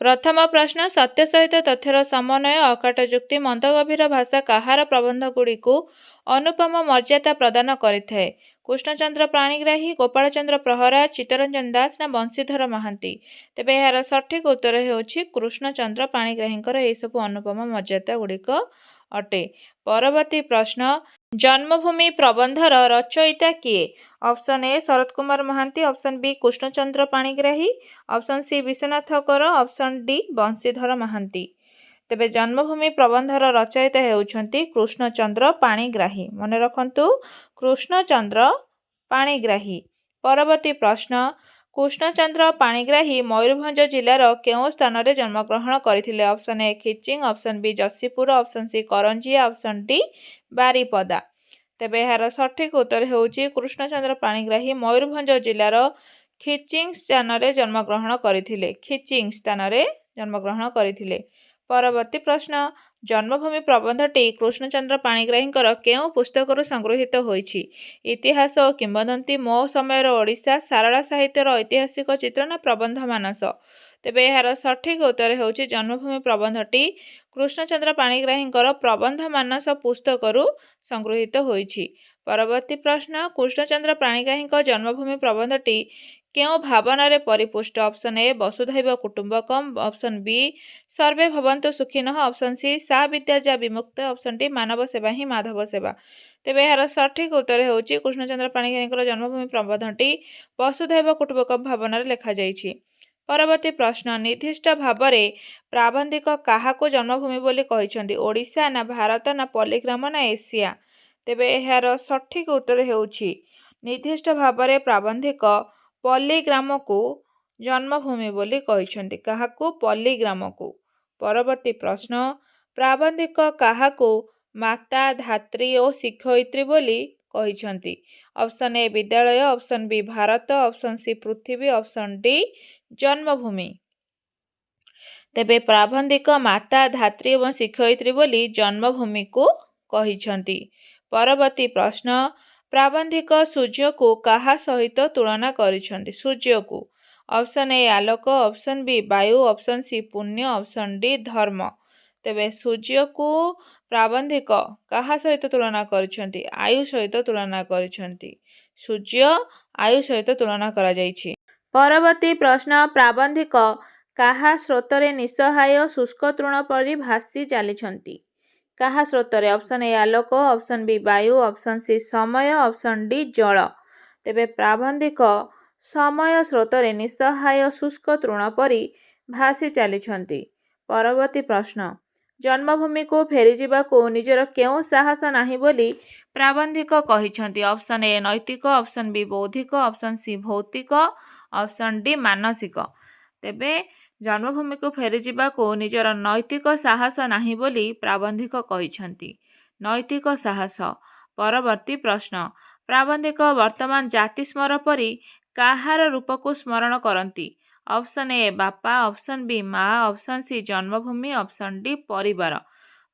प्रथम प्रश्न सत्य सहित तथ्यर समन्वय अकाट जुक्ति मंदगभीर भाषा कहार प्रबंधगुड़ी अनुपम मर्यादा प्रदान करिथाए। कृष्णचंद्र पाणिग्राही, गोपाल चंद्र प्रहरा, चित्तरंजन दास ना बंशीधर महांती। तेबे यार सठिक उत्तर हेउछि कृष्णचंद्र पाणिग्राहींकर एहि सबु अनुपम मर्यादा गुड़िक अटे। परवर्ती प्रश्न जन्मभूमि प्रबंधर रचयिता किए? Option A Sarat Kumar Mahanty, option B Krushnachandra Panigrahi, option C Biswanath Kar, option D Banshidhar Mahanti. तेबे जन्मभूमि प्रबंधर रचयिता हेउछंती कृष्णचंद्र पाणिग्राही। मने रखंतु कृष्णचंद्र पाणिग्राही। परवर्ती प्रश्न कृष्णचंद्र पाणिग्राही मयूरभंज जिलार केउं स्थान रे जन्मग्रहण करथिले? Option A Khiching, option B Jashipur, option C Karanjia, option D Baripada. तेबे यार सठिक उत्तर हेउछि कृष्णचंद्र पाणिग्राही मयूरभंज जिलार खिचिंग स्थान रे जन्मग्रहण करथिले। खिचिंग स्थान रे जन्मग्रहण करथिले। परवर्ती प्रश्न जन्मभूमि प्रबंधटी कृष्णचंद्र पाणिग्राहींकर केउं पुस्तकरू संगृहीत होइछि? इतिहास और किंवदंती, मो समयर ओडिशा, सारला साहित्यर ऐतिहासिक चित्र ना प्रबंध मानस। तेबे यार सठिक उत्तर हेउछि जन्मभूमि प्रबंधटी कृष्णचंद्र पाणिग्राहींकर प्रबंध मानस पुस्तकरू संगृहीत होइछि। परवर्ती प्रश्न कृष्णचंद्र पाणिग्राहींक जन्मभूमि प्रबंधटी केउं भावना परिपुष्ट? ऑप्शन ए वसुधैव कुटुंबकम, ऑप्शन बी सर्वे भवन्तु सुखिनः, ऑप्शन सी सा विद्या जा विमुक्त, ऑप्शन डी मानव सेवा ही माधव सेवा। तेबे यार सठिक उत्तर हेउछि कृष्णचंद्र पाणिग्राहींकर जन्मभूमि प्रबंधटी वसुधैव कुटुंबकम भावना लेखा जाइछि। परवर्ती प्रश्न निर्दिष्ट भावरे प्राबंधिक काहाको जन्मभूमि बोली कहिछन्ति? ओडिशा ना भारत ना पल्लीग्राम ना एशिया? तेबे यार सठिक उत्तर हेउछि निर्दिष्ट भावरे प्राबंधिक पल्लीग्राम को जन्मभूमि बोली कहिछन्ति। काहाको? पल्लीग्राम को। परवर्ती प्रश्न प्राबंधिक काहाको माता, धात्री और शिक्षयित्री बोली कहिछन्ति? ऑप्शन ए विद्यालय, option B Bharat, option C पृथ्वी, ऑप्शन डी जन्मभूमि। तेबे प्राबंधिक माता, धात्री और शिक्षयित्री बोली जन्मभूमि को कहिछन्ति। परवर्ती प्रश्न प्राबंधिक सूर्य को काहा सहित तुलना करिछन्ति? सूर्य को। ऑप्शन ए आलोक, ऑप्शन बी वायु, ऑप्शन सी पुण्य, ऑप्शन डी धर्म। तेबे सूर्य को प्राबंधिक काहा सहित तुलना करिछन्ति? आयु सहित तुलना करिछन्ति। सूर्य आयु सहित तुलना करा जाइछि। परवर्ती प्रश्न प्राबंधिक काहा स्रोतरे निस्सहाय शुष्क तृण परि भासी चलिछन्ति? काहा स्रोतरे? ऑप्शन ए आलोक, ऑप्शन बी वायु, ऑप्शन सी समय, ऑप्शन डी जल। तेबे प्राबंधिक समय स्रोतरे निस्सहाय शुष्क तृण परि भासी चलिछन्ति। परवर्ती प्रश्न जन्मभूमि को फेरी जिबाकू निजर केउं साहस नाही बोली प्राबंधिक कहिछन्ति? ऑप्शन ए नैतिक, ऑप्शन बी बौद्धिक, ऑप्शन सी भौतिक, ऑप्शन डी मानसिक। तेबे जन्मभूमि को फेरी जिबाकू निजर नैतिक साहस नाही बोली प्राबंधिक कहिछन्ति। नैतिक साहस। परवर्ती प्रश्न प्राबंधिक वर्तमान जाति स्मर परि काहार रूप को स्मरण करती? ऑप्शन ए बापा, ऑप्शन बी माँ, ऑप्शन सी जन्मभूमि, ऑप्शन डी परिवार।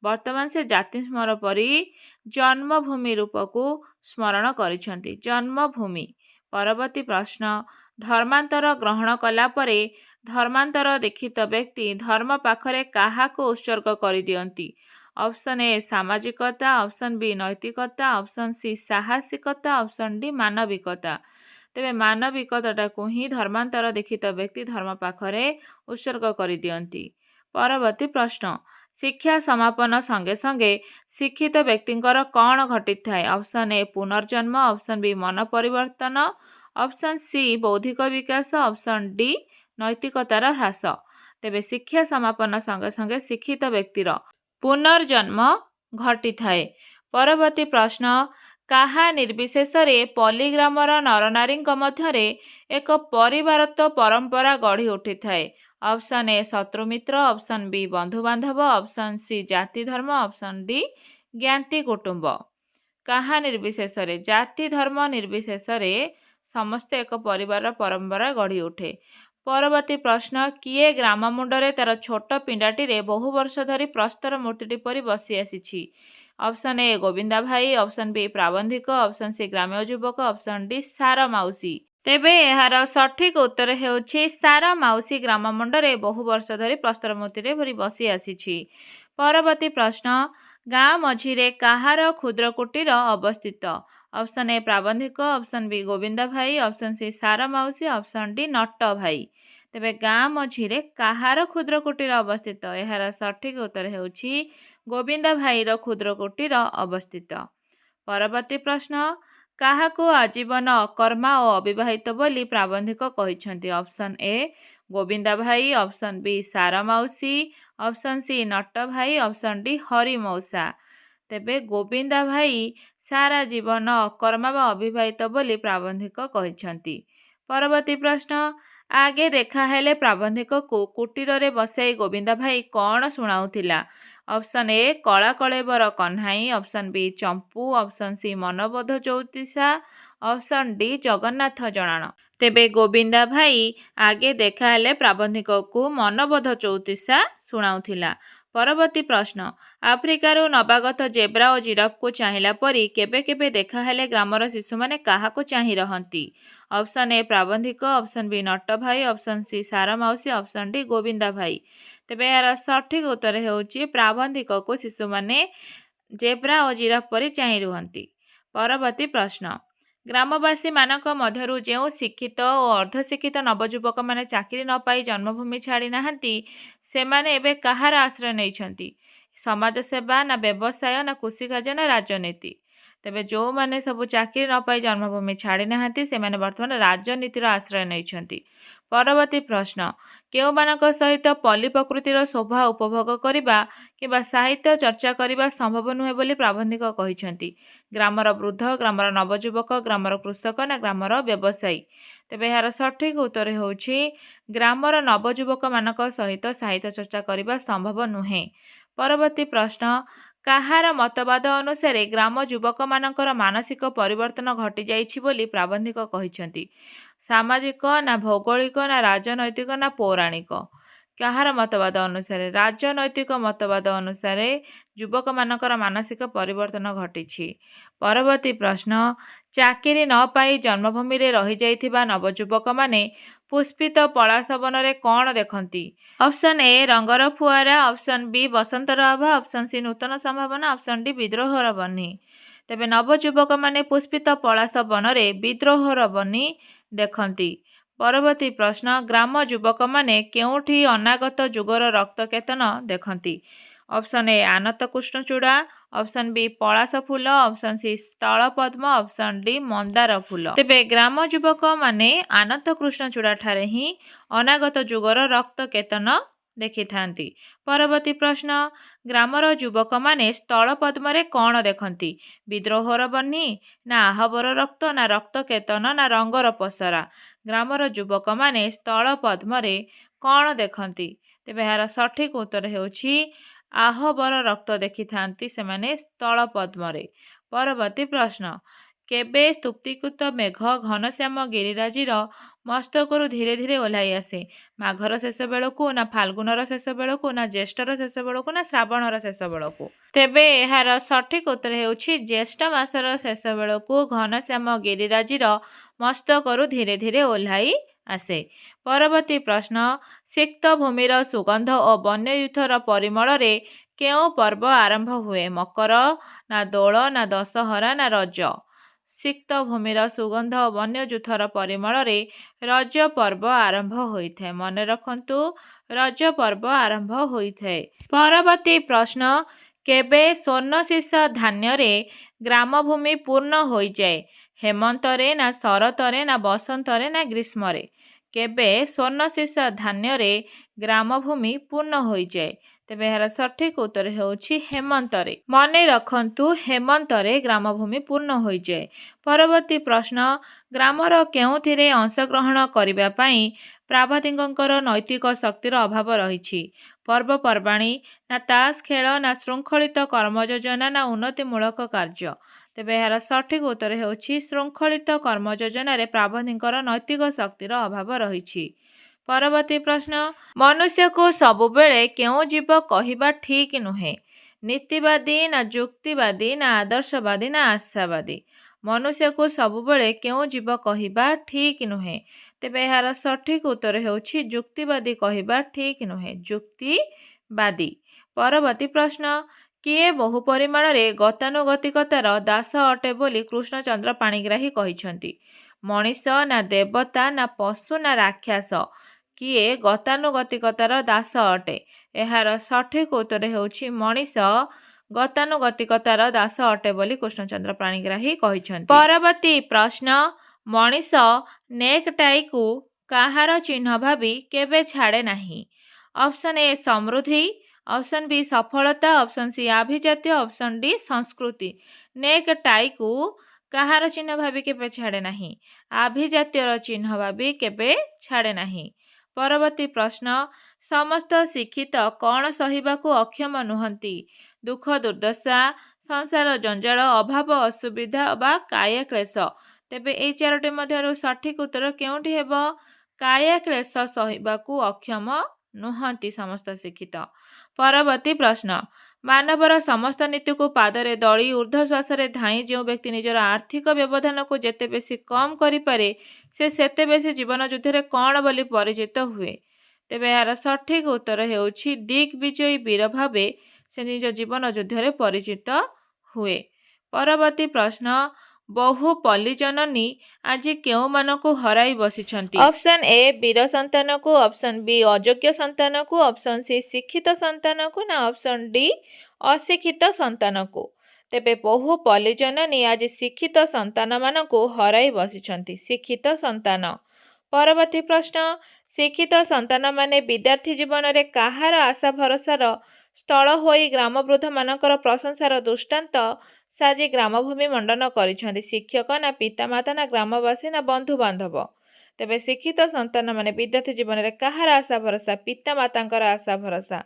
वर्तमान से जाति स्मर परि जन्मभूमि रूप को स्मरण करिछन्ति। जन्मभूमि। परवर्ती प्रश्न धर्मांतर ग्रहण कला परे धर्मांतर दीक्षित व्यक्ति धर्म पाखरे काहाको उत्सर्ग कर दियंती? ऑप्शन ए सामाजिकता, ऑप्शन बी नैतिकता, ऑप्शन सी साहसिकता, ऑप्शन डी मानविकता। तेबे मानविकता को ही धर्मांतर दीक्षित व्यक्ति धर्म पाखरे उत्सर्ग कर दियंती। परवर्ती प्रश्न शिक्षा समापन संगे संगे शिक्षित व्यक्तिंकर कौन घटी थाए? ऑप्शन ए पुनर्जन्म, ऑप्शन बी मन परिवर्तन, ऑप्शन सी बौद्धिक विकास, ऑप्शन डी नैतिकतार ह्रास। तेबे शिक्षा समापन संगे संगे शिक्षित व्यक्तिर पुनर्जन्म घटी थाए। परवर्ती प्रश्न काहा निर्विशेष पल्लीग्रामर नरनारी मध्यरे एक परिवारत्व परंपरा गढ़ी उठी थाए? ऑप्शन ए शत्रुमित्र, ऑप्शन बी बंधुबांधव, ऑप्शन सी जाति धर्म, ऑप्शन डी ज्ञाति कुटुंब। काहा निर्विशेष जाति धर्म निर्विशेष समस्ते एक परिवार परंपरा गढ़ी उठे। परवर्ती प्रश्न किए ग्राम मुंडरे तार छोट पिंडाटी बहु वर्ष धरी प्रस्तर मूर्तिटी परि बसी आसी? ऑप्शन ए गोविंदा भाई, ऑप्शन बी प्राबंधिक, ऑप्शन सी ग्राम्य युवक, ऑप्शन डी सार माउसी। ତେବେ ଏହାର ସଠିକ ଉତ୍ତର ହେଉଛି ସାରା ମାଉସୀ ଗ୍ରାମ ମୁଣ୍ଡରେ ବହୁ ବର୍ଷ ଧରି ପ୍ରସ୍ତର ମୂର୍ତ୍ତିରେ ଭରି ବସି ଆସିଛି। ପରବର୍ତ୍ତୀ ପ୍ରଶ୍ନ, ଗାଁ ମଝିରେ କାହାର କ୍ଷୁଦ୍ର କୁଟୀର ଅବସ୍ଥିତ? ଅପସନ୍ ଏ ପ୍ରାବନ୍ଧିକ, ଅପସନ୍ ବି ଗୋବିନ୍ଦା ଭାଇ, ଅପସନ୍ ସି ସାରା ମାଉସୀ, ଅପସନ୍ ଡି ନଟ ଭାଇ। ତେବେ ଗାଁ ମଝିରେ କାହାର କ୍ଷୁଦ୍ର କୁଟୀର ଅବସ୍ଥିତ? ଏହାର ସଠିକ ଉତ୍ତର ହେଉଛି ଗୋବିନ୍ଦା ଭାଇର କ୍ଷୁଦ୍ର କୁଟୀର ଅବସ୍ଥିତ। ପରବର୍ତ୍ତୀ ପ୍ରଶ୍ନ, କାହାକୁ ଆଜୀବନ ଅକର୍ମା ଓ ଅବିବାହିତ ବୋଲି ପ୍ରାବନ୍ଧିକ କହିଛନ୍ତି? ଅପସନ୍ ଏ ଗୋବିନ୍ଦା ଭାଇ, ଅପସନ୍ ବି ସାରା ମାଉସୀ, ଅପସନ୍ ସି ନଟ ଭାଇ, ଅପସନ୍ ଡି ହରି ମଉସା। ତେବେ ଗୋବିନ୍ଦା ଭାଇ ସାରା ଜୀବନ ଅକର୍ମା ବା ଅବିବାହିତ ବୋଲି ପ୍ରାବନ୍ଧିକ କହିଛନ୍ତି। ପରବର୍ତ୍ତୀ ପ୍ରଶ୍ନ, ଆଗେ ଦେଖାହେଲେ ପ୍ରାବନ୍ଧିକକୁ କୁଟୀରରେ ବସାଇ ଗୋବିନ୍ଦା ଭାଇ କ'ଣ ଶୁଣାଉଥିଲା? Option A Kala Kalebara Kanhai, option B Champu, option C Manabodha Chautisha, option D Jagannath ଜଣାଣ। ତେବେ ଗୋବିନ୍ଦା ଭାଇ ଆଗେ ଦେଖାହେଲେ ପ୍ରାବନ୍ଧିକକୁ ମନବୋଧ ଚଉତିଶା ଶୁଣାଉଥିଲା। ପରବର୍ତ୍ତୀ ପ୍ରଶ୍ନ, ଆଫ୍ରିକାରୁ ନବାଗତ ଜେବ୍ରା ଓ ଜିରାଫକୁ ଚାହିଁଲା ପରି କେବେ କେବେ ଦେଖାହେଲେ ଗ୍ରାମର ଶିଶୁମାନେ କାହାକୁ ଚାହିଁ ରହନ୍ତି? ଅପସନ୍ ଏ ପ୍ରାବନ୍ଧିକ, ଅପସନ୍ ବି ନଟ ଭାଇ, ଅପସନ୍ ସି ସାରା ମାଉସୀ, ଅପସନ୍ ଡି ଗୋବିନ୍ଦା ଭାଇ। ତେବେ ଏହାର ସଠିକ ଉତ୍ତର ହେଉଛି ପ୍ରାବନ୍ଧିକକୁ ଶିଶୁମାନେ ଜେବ୍ରା ଓ ଜିରାଫ ପରି ଚାହିଁ ରୁହନ୍ତି। ପରବର୍ତ୍ତୀ ପ୍ରଶ୍ନ, ଗ୍ରାମବାସୀମାନଙ୍କ ମଧ୍ୟରୁ ଯେଉଁ ଶିକ୍ଷିତ ଓ ଅର୍ଦ୍ଧଶିକ୍ଷିତ ନବଯୁବକମାନେ ଚାକିରି ନ ପାଇ ଜନ୍ମଭୂମି ଛାଡ଼ି ନାହାନ୍ତି, ସେମାନେ ଏବେ କାହାର ଆଶ୍ରୟ ନେଇଛନ୍ତି? ସମାଜସେବା ନା ବ୍ୟବସାୟ ନା କୃଷିକାର୍ଯ୍ୟ ନା ରାଜନୀତି? ତେବେ ଯେଉଁମାନେ ସବୁ ଚାକିରି ନ ପାଇ ଜନ୍ମଭୂମି ଛାଡ଼ି ନାହାନ୍ତି, ସେମାନେ ବର୍ତ୍ତମାନ ରାଜନୀତିର ଆଶ୍ରୟ ନେଇଛନ୍ତି। ପରବର୍ତ୍ତୀ ପ୍ରଶ୍ନ, କେଉଁମାନଙ୍କ ସହିତ ପଲ୍ଲୀ ପ୍ରକୃତିର ଶୋଭା ଉପଭୋଗ କରିବା କିମ୍ବା ସାହିତ୍ୟ ଚର୍ଚ୍ଚା କରିବା ସମ୍ଭବ ନୁହେଁ ବୋଲି ପ୍ରାବନ୍ଧିକ କହିଛନ୍ତି? ଗ୍ରାମର ବୃଦ୍ଧ, ଗ୍ରାମର ନବଯୁବକ, ଗ୍ରାମର କୃଷକ ନା ଗ୍ରାମର ବ୍ୟବସାୟୀ? ତେବେ ଏହାର ସଠିକ ଉତ୍ତର ହେଉଛି ଗ୍ରାମର ନବଯୁବକମାନଙ୍କ ସହିତ ସାହିତ୍ୟ ଚର୍ଚ୍ଚା କରିବା ସମ୍ଭବ ନୁହେଁ। ପରବର୍ତ୍ତୀ ପ୍ରଶ୍ନ, କାହାର ମତବାଦ ଅନୁସାରେ ଗ୍ରାମ ଯୁବକମାନଙ୍କର ମାନସିକ ପରିବର୍ତ୍ତନ ଘଟିଯାଇଛି ବୋଲି ପ୍ରାବନ୍ଧିକ କହିଛନ୍ତି? ସାମାଜିକ ନା ଭୌଗୋଳିକ ନା ରାଜନୈତିକ ନା ପୌରାଣିକ? କାହାର ମତବାଦ ଅନୁସାରେ? ରାଜନୈତିକ ମତବାଦ ଅନୁସାରେ ଯୁବକମାନଙ୍କର ମାନସିକ ପରିବର୍ତ୍ତନ ଘଟିଛି। ପରବର୍ତ୍ତୀ ପ୍ରଶ୍ନ, ଚାକିରି ନ ପାଇ ଜନ୍ମଭୂମିରେ ରହିଯାଇଥିବା ନବଯୁବକମାନେ ପୁଷ୍ପିତ ପଳାଶ ବନରେ କ'ଣ ଦେଖନ୍ତି? ଅପସନ୍ ଏ ରଙ୍ଗର ଫୁଆରା, ଅପସନ୍ ବି ବସନ୍ତର ଆଭା, ଅପସନ୍ ସି ନୂତନ ସମ୍ଭାବନା, ଅପସନ୍ ଡି ବିଦ୍ରୋହର ବହ୍ନି। ତେବେ ନବଯୁବକମାନେ ପୁଷ୍ପିତ ପଳାଶ ବନରେ ବିଦ୍ରୋହର ବହ୍ନି ଦେଖନ୍ତି। ପରବର୍ତ୍ତୀ ପ୍ରଶ୍ନ, ଗ୍ରାମ ଯୁବକମାନେ କେଉଁଠି ଅନାଗତ ଯୁଗର ରକ୍ତ କେତନ ଦେଖନ୍ତି? ଅପସନ୍ ଏ ଆନତ କୃଷ୍ଣଚୂଡ଼ା, ଅପସନ୍ ବି ପଳାଶ ଫୁଲ, ଅପସନ୍ ସି ସ୍ଥଳପଦ୍ମ, ଅପସନ୍ ଡି ମନ୍ଦାର ଫୁଲ। ତେବେ ଗ୍ରାମ ଯୁବକମାନେ ଆନତ କୃଷ୍ଣଚୂଡ଼ା ଠାରେ ହିଁ ଅନାଗତ ଯୁଗର ରକ୍ତ କେତନ ଦେଖିଥାନ୍ତି। ପରବର୍ତ୍ତୀ ପ୍ରଶ୍ନ, ଗ୍ରାମର ଯୁବକମାନେ ସ୍ଥଳପଦ୍ମରେ କ'ଣ ଦେଖନ୍ତି? ବିଦ୍ରୋହର ବହ୍ନି ନା ଆହବର ରକ୍ତ ନା ରକ୍ତ କେତନ ନା ରଙ୍ଗର ପସରା? ଗ୍ରାମର ଯୁବକମାନେ ସ୍ଥଳପଦ୍ମରେ କ'ଣ ଦେଖନ୍ତି? ତେବେ ଏହାର ସଠିକ ଉତ୍ତର ହେଉଛି ଆହବର ରକ୍ତ ଦେଖିଥାନ୍ତି ସେମାନେ ସ୍ଥଳପଦ୍ମରେ। ପରବର୍ତ୍ତୀ ପ୍ରଶ୍ନ, କେବେ ସ୍ତୁପ୍ତିକୃତ ମେଘ ଘନଶ୍ୟାମ ଗିରିରାଜିର ମସ୍ତକରୁ ଧୀରେ ଧୀରେ ଓହ୍ଲାଇ ଆସେ? ମାଘର ଶେଷ ବେଳକୁ ନା ଫାଲ୍ଗୁନର ଶେଷ ବେଳକୁ ନା ଜ୍ୟେଷ୍ଠର ଶେଷ ବେଳକୁ ନା ଶ୍ରାବଣର ଶେଷ ବେଳକୁ? ତେବେ ଏହାର ସଠିକ ଉତ୍ତର ହେଉଛି ଜ୍ୟେଷ୍ଠ ମାସର ଶେଷ ବେଳକୁ ଘନଶ୍ୟାମ ଗିରିରାଜିର ମସ୍ତକରୁ ଧୀରେ ଧୀରେ ଓହ୍ଲାଇ ଆସେ। ପରବର୍ତ୍ତୀ ପ୍ରଶ୍ନ, ସିକ୍ତ ଭୂମିର ସୁଗନ୍ଧ ଓ ବନ୍ୟୟୁଥର ପରିମଳରେ କେଉଁ ପର୍ବ ଆରମ୍ଭ ହୁଏ? ମକର ନା ଦୋଳ ନା ଦଶହରା ନା ରଜ? ସିକ୍ତ ଭୂମିର ସୁଗନ୍ଧ ଓ ବନ୍ୟଯୂଥର ପରିମଳରେ ରଜ ପର୍ବ ଆରମ୍ଭ ହୋଇଥାଏ। ମନେ ରଖନ୍ତୁ, ରଜ ପର୍ବ ଆରମ୍ଭ ହୋଇଥାଏ। ପରବର୍ତ୍ତୀ ପ୍ରଶ୍ନ, କେବେ ସ୍ୱର୍ଣ୍ଣଶୀର୍ଷ ଧାନ୍ୟରେ ଗ୍ରାମଭୂମି ପୂର୍ଣ୍ଣ ହୋଇଯାଏ? ହେମନ୍ତରେ ନା ଶରତରେ ନା ବସନ୍ତରେ ନା ଗ୍ରୀଷ୍ମରେ? କେବେ ସ୍ୱର୍ଣ୍ଣଶୀର୍ଷ ଧାନ୍ୟରେ ଗ୍ରାମଭୂମି ପୂର୍ଣ୍ଣ ହୋଇଯାଏ? ତେବେ ଏହାର ସଠିକ ଉତ୍ତର ହେଉଛି ହେମନ୍ତରେ। ମନେ ରଖନ୍ତୁ, ହେମନ୍ତରେ ଗ୍ରାମଭୂମି ପୂର୍ଣ୍ଣ ହୋଇଯାଏ। ପରବର୍ତ୍ତୀ ପ୍ରଶ୍ନ, ଗ୍ରାମର କେଉଁଥିରେ ଅଂଶଗ୍ରହଣ କରିବା ପାଇଁ ପ୍ରାବନ୍ଧିକଙ୍କର ନୈତିକ ଶକ୍ତିର ଅଭାବ ରହିଛି? ପର୍ବପର୍ବାଣୀ ନା ତାସ ଖେଳ ନା ଶୃଙ୍ଖଳିତ କର୍ମଯୋଜନା ନା ଉନ୍ନତିମୂଳକ କାର୍ଯ୍ୟ? ତେବେ ଏହାର ସଠିକ ଉତ୍ତର ହେଉଛି ଶୃଙ୍ଖଳିତ କର୍ମଯୋଜନାରେ ପ୍ରାବନ୍ଧିକଙ୍କର ନୈତିକ ଶକ୍ତିର ଅଭାବ ରହିଛି। ପରବର୍ତ୍ତୀ ପ୍ରଶ୍ନ, ମନୁଷ୍ୟକୁ ସବୁବେଳେ କେଉଁ ଜୀବ କହିବା ଠିକ୍ ନୁହେଁ? ନୀତିବାଦୀ ନା ଯୁକ୍ତିବାଦୀ ନା ଆଦର୍ଶବାଦୀ ନା ଆଶାବାଦୀ? मनुष्य को सबुबले क्यों जीव कहवा ठीक नुहे। तेबे यार सठिक उत्तर हेउछि जुक्तिवादी कहवा ठीक नुहे। जुक्तिवादी। परवर्ती प्रश्न किए बहु परिमाण रे गतानुगतिकतार दास अटे बोली कृष्णचंद्र पाणिग्राही कहिछंती। मनीष ना देवता ना पशु ना राक्षस किए गतानुगतिकतार दास अटे। एहार सठिक उत्तर हेउछि मनीष गतानुगतिकतार दास अटे बोली कृष्णचंद्र पाणिग्राही कहिछंती। परवर्ती प्रश्न मनीष नेकटाई को काहार चिन्ह भावी केबे छाड़े नाही। ऑप्शन ए समृद्धि, ऑप्शन बी सफलता, ऑप्शन सी आभिजात्य, ऑप्शन डी संस्कृति। नेकटाई को काहार चिन्ह भावी केबे छाड़े नाही। आभिजात्यर चिन्ह भावी केबे छाड़े नाही। परवर्ती प्रश्न समस्त शिक्षित कौन सहिबाकू अक्षम नुहंती। दुख दुर्दशा, संसार जंजाल, अभाव असुविधा बा काया क्लेश। तेबे ए चारोटी मध्यरु सठिक उत्तर केउंठी हेबो। काया क्लेश सहिबाकू अक्षम नुहंती समस्त शिक्षित। परवर्ती प्रश्न मानवर समस्त नीति को पादरे दड़ी ऊर्ध्वश्वास धाई जो व्यक्ति निजर आर्थिक व्यवधान को जेते बेसी कम करिपारे से सेते बेसी जीवन युद्ध कौन बोली परिचित हुए। तेबे यार सठिक उत्तर हेउछि दिग्विजयी वीर भावे से निज जीवन युद्ध परिचित हुए। परवर्ती प्रश्न बहु पल्ली जननी आज केउ मानकु हराई बसिछंती। ऑप्शन ए वीर संतान को, ऑप्शन बी अयोग्य संतान को, ऑप्शन सी शिक्षित संतान को ना ऑप्शन डी अशिक्षित संतान को। तेबे बहु पल्ली जननी आज शिक्षित संतान मानकु हराई बसिछंती। शिक्षित संतान। परवर्ती प्रश्न शिक्षित संतान माने विद्यार्थी जीवन रे काहार आशा भरोसार स्थल होई ग्रामवृद्ध मानकर प्रशंसार दृष्टांत साजी ग्रामभूमि मंडन करिछंती। शिक्षक ना पितामाता ना ग्रामवासी ना बंधु बांधव। तेबे शिक्षित संतान माने विद्यार्थी जीवन रे काहार आशा भरोसा। पितामातांकर आशा भरोसा।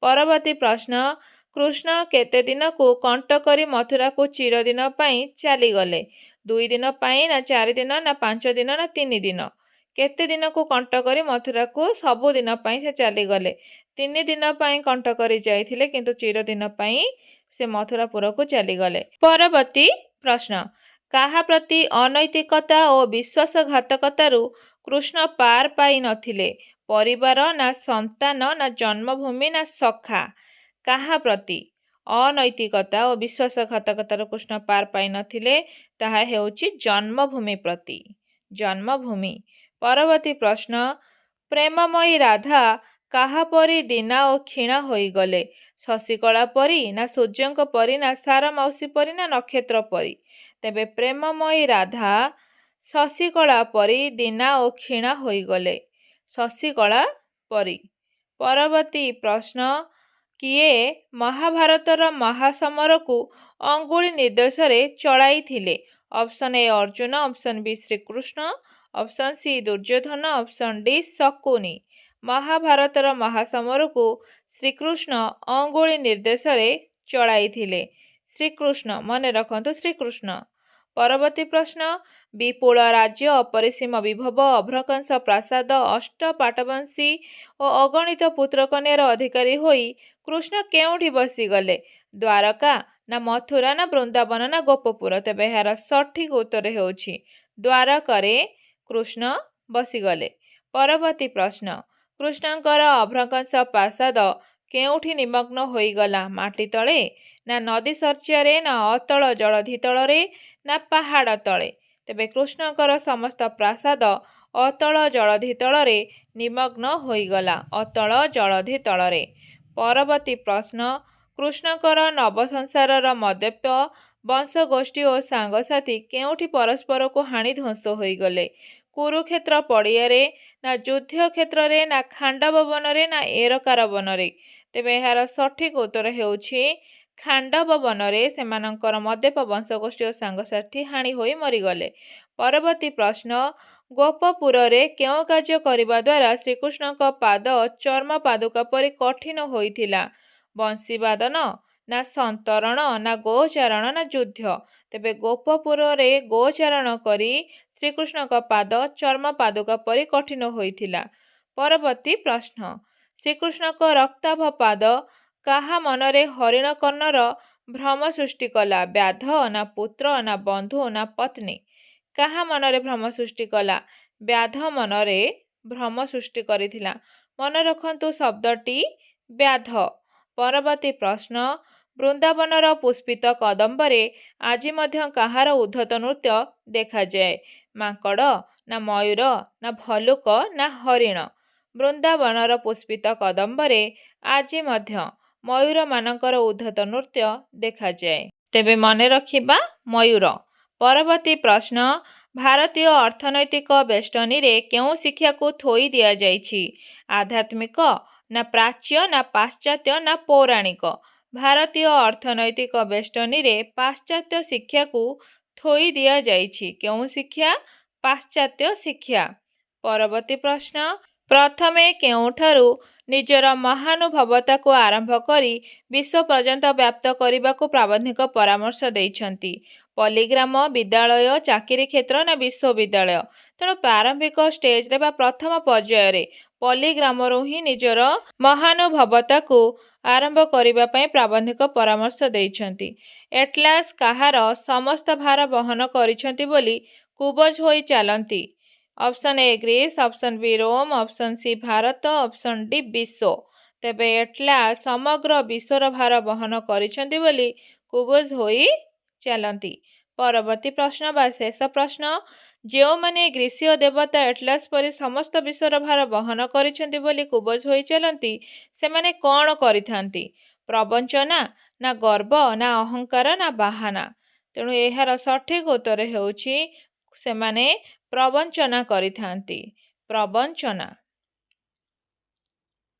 परवर्ती प्रश्न कृष्ण केते दिन को कंट करी मथुरा को चिरदिन पई चली गले। 2 दिन पई ना 4 दिन ना 5 दिन ना 3 दिन। केते दिन को कंट करी मथुरा को सबु दिन पई से चली गले। 3 दिन पई कंट करी जाइथिले किंतु चिरदिन पई से मथुरापुर को चली गले। परवर्ती प्रश्न काहा प्रति अनैतिकता और विश्वासघातकतारु कृष्ण पार पाई नथिले। परिवार ना संतान ना जन्मभूमि ना सखा। काहा प्रति अनैतिकता और विश्वासघातकतारु कृष्ण पार पाई नथिले ताहा हेउछि जन्मभूमि प्रति। जन्मभूमि। परवर्ती प्रश्न प्रेममयी राधा काहा परी दीना और क्षीणा होई गले। शशिकला परी ना सूर्यंक परी ना सारा मौसी परी ना नक्षत्र परी। तेबे प्रेममयी राधा शशिकला परी दीना और क्षीणा होई गले। शशिकला परी। परवर्ती प्रश्न किए महाभारतर महासमर को अंगुली निर्देश रे चलाई थिले। Option A Arjun, option B Shrikrishna, option C Duryodhan, option D Shakuni. महाभारतर महासमर को श्रीकृष्ण अंगुली निर्देश रे चलाई थिले। श्रीकृष्ण मने रखंतु श्रीकृष्ण। परवर्ती प्रश्न विपुल राज्य अपरिसीम विभव अभ्रकंस प्रासाद अष्ट पाटवंशी और अगणित पुत्र कन्यार अधिकारी होई कृष्ण केउठी बसीगले। द्वारका ना मथुरा ना वृंदावन ना गोपपुर। तेबे यार सठिक उत्तर हेउछि द्वारकारे कृष्ण बसीगले। परवर्ती प्रश्न कृष्णଙ୍କର ଅଭ୍ରକଂସ ପ୍ରାସାଦ କେଉଁଠି ନିମଗ୍ନ ହୋଇଗଲା। ମାଟି ତଳେ ନା ନଦୀ ଶର୍ଯ୍ୟାରେ ନା ଅତଳ ଜଳଧି ତଳରେ ନା ପାହାଡ଼ ତଳେ। ତେବେ କୃଷ୍ଣଙ୍କର ସମସ୍ତ ପ୍ରାସାଦ ଅତଳ ଜଳଧି ତଳରେ ନିମଗ୍ନ ହୋଇଗଲା। ଅତଳ ଜଳଧି ତଳରେ। ପରବର୍ତ୍ତୀ ପ୍ରଶ୍ନ କୃଷ୍ଣଙ୍କର ନବସଂସାରର ମଦ୍ୟପ ବଂଶଗୋଷ୍ଠୀ ଓ ସାଙ୍ଗସାଥୀ କେଉଁଠି ପରସ୍ପରକୁ ହାଣି ଧ୍ୱଂସ ହୋଇଗଲେ। କୁରୁକ୍ଷେତ୍ର ପଡ଼ିଆରେ ନା ଯୁଦ୍ଧ କ୍ଷେତ୍ରରେ ନା ଖାଣ୍ଡବ ବନରେ ନା ଏରକାର ବନରେ। ତେବେ ଏହାର ସଠିକ ଉତ୍ତର ହେଉଛି ଖାଣ୍ଡବ ବନରେ ସେମାନଙ୍କର ମଦ୍ୟପ ବଂଶଗୋଷ୍ଠୀ ଓ ସାଙ୍ଗସାଥୀ ହାଣି ହୋଇ ମରିଗଲେ। ପରବର୍ତ୍ତୀ ପ୍ରଶ୍ନ ଗୋପପୁରରେ କେଉଁ କାର୍ଯ୍ୟ କରିବା ଦ୍ୱାରା ଶ୍ରୀକୃଷ୍ଣଙ୍କ ପାଦ ଚର୍ମ ପାଦୁକା ପରି କଠିନ ହୋଇଥିଲା। ବଂଶୀବାଦନ ନା ସନ୍ତରଣ ନା ଗୋଚାରଣ ନା ଯୁଦ୍ଧ। ତେବେ ଗୋପପୁରରେ ଗୋଚାରଣ କରି ଶ୍ରୀକୃଷ୍ଣଙ୍କ ପାଦ ଚର୍ମ ପାଦୁକା ପରି କଠିନ ହୋଇଥିଲା। ପରବର୍ତ୍ତୀ ପ୍ରଶ୍ନ ଶ୍ରୀକୃଷ୍ଣଙ୍କ ରକ୍ତାଭ ପାଦ କାହା ମନରେ ହରିଣ କର୍ଣ୍ଣର ଭ୍ରମ ସୃଷ୍ଟି କଲା? ବ୍ୟାଧ ନା ପୁତ୍ର ନା ବନ୍ଧୁ ନା ପତ୍ନୀ? କାହା ମନରେ ଭ୍ରମ ସୃଷ୍ଟି କଲା? ବ୍ୟାଧ ମନରେ ଭ୍ରମ ସୃଷ୍ଟି କରିଥିଲା। ମନେ ରଖନ୍ତୁ ଶବ୍ଦଟି ବ୍ୟାଧ। ପରବର୍ତ୍ତୀ ପ୍ରଶ୍ନ, ବୃନ୍ଦାବନର ପୁଷ୍ପିତ କଦମ୍ବରେ ଆଜି ମଧ୍ୟ କାହାର ଉଦ୍ଧତ ନୃତ୍ୟ ଦେଖାଯାଏ? ମାଙ୍କଡ଼ ନା ମୟୂର ନା ଭଲ୍ଲୁକ ନା ହରିଣ? ବୃନ୍ଦାବନର ପୁଷ୍ପିତ କଦମ୍ବରେ ଆଜି ମଧ୍ୟ ମୟୂରମାନଙ୍କର ଉଦ୍ଧତ ନୃତ୍ୟ ଦେଖାଯାଏ। ତେବେ ମନେ ରଖିବା ମୟୂର। ପରବର୍ତ୍ତୀ ପ୍ରଶ୍ନ, ଭାରତୀୟ ଅର୍ଥନୈତିକ ବେଷ୍ଟନୀରେ କେଉଁ ଶିକ୍ଷାକୁ ଥୋଇ ଦିଆଯାଇଛି? ଆଧ୍ୟାତ୍ମିକ ନା ପ୍ରାଚ୍ୟ ନା ପାଶ୍ଚାତ୍ୟ ନା ପୌରାଣିକ? ଭାରତୀୟ ଅର୍ଥନୈତିକ ବେଷ୍ଟନୀରେ ପାଶ୍ଚାତ୍ୟ ଶିକ୍ଷାକୁ ଥୋଇ ଦିଆଯାଇଛି। କେଉଁ ଶିକ୍ଷା? ପାଶ୍ଚାତ୍ୟ ଶିକ୍ଷା। ପରବର୍ତ୍ତୀ ପ୍ରଶ୍ନ, ପ୍ରଥମେ କେଉଁଠାରୁ ନିଜର ମହାନୁଭବତାକୁ ଆରମ୍ଭ କରି ବିଶ୍ୱ ପର୍ଯ୍ୟନ୍ତ ବ୍ୟାପ୍ତ କରିବାକୁ ପ୍ରାବନ୍ଧିକ ପରାମର୍ଶ ଦେଇଛନ୍ତି? ପଲ୍ଲୀଗ୍ରାମ, ବିଦ୍ୟାଳୟ, ଚାକିରି କ୍ଷେତ୍ର ନା ବିଶ୍ୱବିଦ୍ୟାଳୟ? ତେଣୁ ପ୍ରାରମ୍ଭିକ ଷ୍ଟେଜରେ ବା ପ୍ରଥମ ପର୍ଯ୍ୟାୟରେ ପଲ୍ଲୀଗ୍ରାମରୁ ହିଁ ନିଜର ମହାନୁଭବତାକୁ ଆରମ୍ଭ କରିବା ପାଇଁ ପ୍ରାବନ୍ଧିକ ପରାମର୍ଶ ଦେଇଛନ୍ତି। ଏଟଲାସ୍ କାହାର ସମସ୍ତ ଭାର ବହନ କରିଛନ୍ତି ବୋଲି କୁବଜ ହୋଇ ଚାଲନ୍ତି? Option A Greece, option B Rome, option C Bharat, option D ବିଶ୍ୱ। ତେବେ ଏଟଲାସ୍ ସମଗ୍ର ବିଶ୍ୱର ଭାର ବହନ କରିଛନ୍ତି ବୋଲି କୁବଜ ହୋଇ ଚାଲନ୍ତି। ପରବର୍ତ୍ତୀ ପ୍ରଶ୍ନ ବା ଶେଷ ପ୍ରଶ୍ନ, ଯେଉଁମାନେ ଗ୍ରୀସୀୟ ଦେବତା ଏଟଲାସ୍ ପରି ସମସ୍ତ ବିଶ୍ୱର ଭାର ବହନ କରିଛନ୍ତି ବୋଲି କୁବଜ ହୋଇ ଚାଲନ୍ତି, ସେମାନେ କ'ଣ କରିଥାନ୍ତି? ପ୍ରବଞ୍ଚନା ନା ଗର୍ବ ନା ଅହଙ୍କାର ନା ବାହାନା? ତେଣୁ ଏହାର ସଠିକ୍ ଉତ୍ତର ହେଉଛି ସେମାନେ ପ୍ରବଞ୍ଚନା କରିଥାନ୍ତି। ପ୍ରବଞ୍ଚନା।